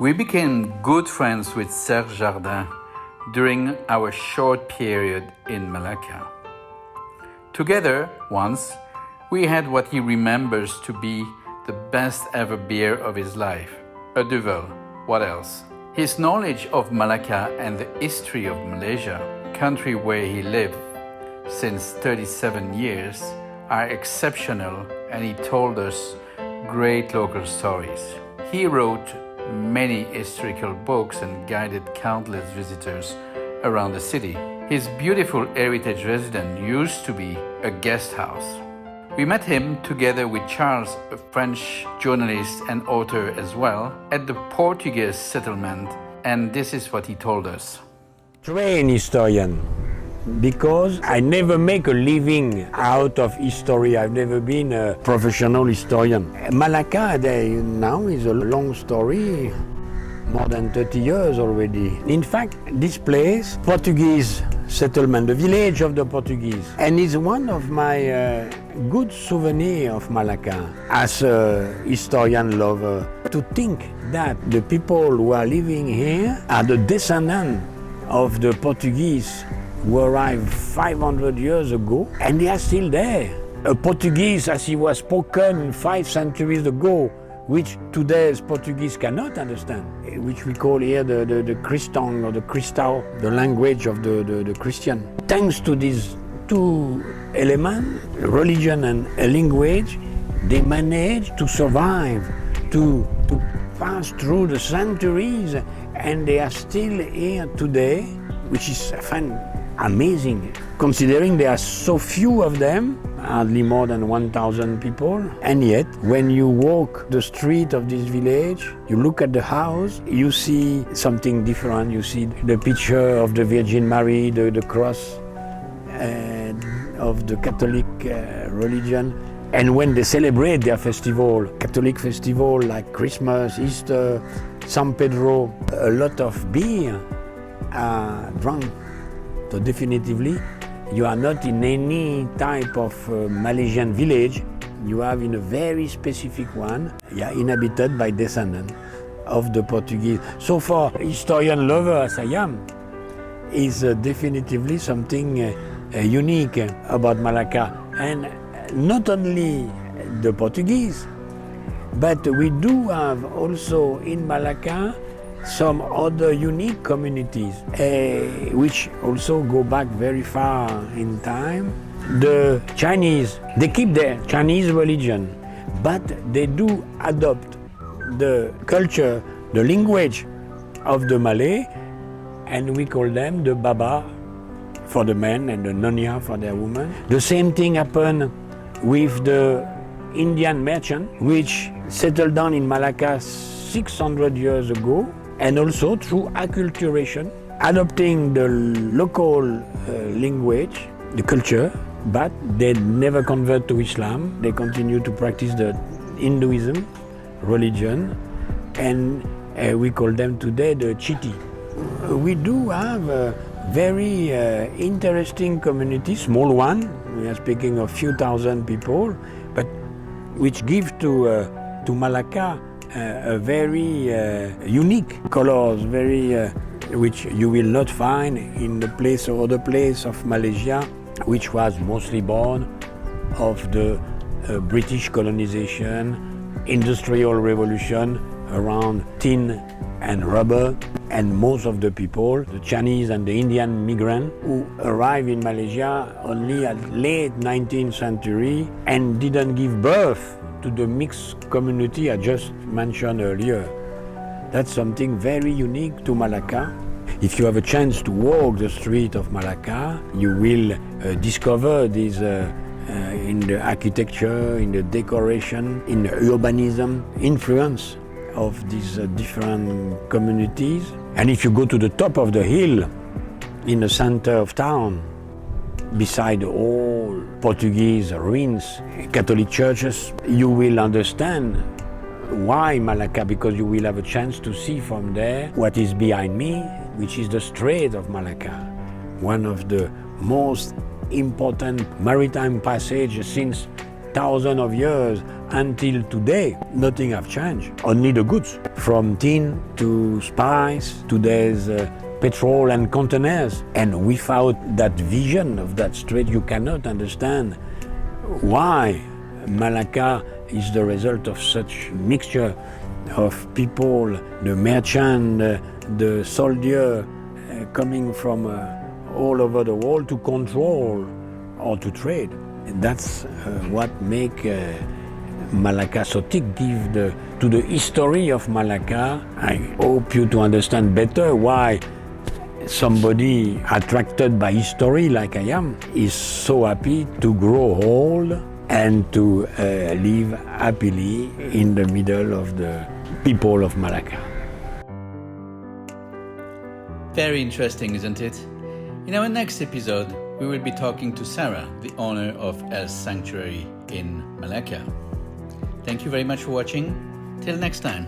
We became good friends with Serge Jardin during our short period in Malacca. Together, once, we had what he remembers to be the best ever beer of his life, a Duvel. What else? His knowledge of Malacca and the history of Malaysia, country where he lived since 37 years, are exceptional, and he told us great local stories. He wrote many historical books and guided countless visitors around the city. His beautiful heritage residence used to be a guest house. We met him together with Charles, a French journalist and author as well, at the Portuguese settlement, and this is what he told us. Trained historian, because I never make a living out of history. I've never been a professional historian. Malacca now is a long story, more than 30 years already. In fact, this place, Portuguese settlement, the village of the Portuguese, and is one of my good souvenir of Malacca as a historian lover, to think that the people who are living here are the descendants of the Portuguese who arrived 500 years ago, and they are still there. A Portuguese as he was spoken 5 centuries ago, which today's Portuguese cannot understand, which we call here the Christian or the Cristão, the language of the Christian. Thanks to these two elements, religion and language, they managed to survive, to pass through the centuries, and they are still here today, which is amazing, considering there are so few of them, hardly more than 1,000 people. And yet, when you walk the street of this village, you look at the house, you see something different. You see the picture of the Virgin Mary, the cross of the Catholic religion. And when they celebrate their festival, Catholic festival like Christmas, Easter, San Pedro, a lot of beer are drunk. So definitively, you are not in any type of Malaysian village. You are in a very specific one, inhabited by descendants of the Portuguese. So for historian lover as I am, is definitively something unique about Malacca. And not only the Portuguese, but we do have also in Malacca some other unique communities, which also go back very far in time. The Chinese, they keep their Chinese religion, but they do adopt the culture, the language of the Malay, and we call them the Baba for the men and the Nonya for their women. The same thing happened with the Indian merchant, which settled down in Malacca 600 years ago, and also through acculturation, adopting the local language, the culture, but they never convert to Islam. They continue to practice the Hinduism religion, and we call them today the Chiti. We do have a very interesting community, small one. We are speaking of few thousand people, but which give to Malacca a very unique colors, which you will not find in the place or other place of Malaysia, which was mostly born of the British colonization, industrial revolution around tin and rubber, and most of the people, the Chinese and the Indian migrants who arrived in Malaysia only at late 19th century and didn't give birth to the mixed community I just mentioned earlier. That's something very unique to Malacca. If you have a chance to walk the street of Malacca, you will discover this in the architecture, in the decoration, in the urbanism influence of these different communities. And if you go to the top of the hill, in the center of town, beside all Portuguese ruins, Catholic churches, you will understand why Malacca, because you will have a chance to see from there what is behind me, which is the Strait of Malacca, one of the most important maritime passages since thousands of years until today, nothing have changed. Only the goods, from tin to spice, today's petrol and containers. And without that vision of that strait, you cannot understand why Malacca is the result of such mixture of people, the merchant, the soldier, coming from all over the world to control or to trade. That's what make Malacca so thick. To the history of Malacca, I hope you to understand better why somebody attracted by history like I am is so happy to grow old and to live happily in the middle of the people of Malacca. Very interesting, isn't it? In our next episode, we will be talking to Sarah, the owner of El Sanctuary in Malacca. Thank you very much for watching. Till next time.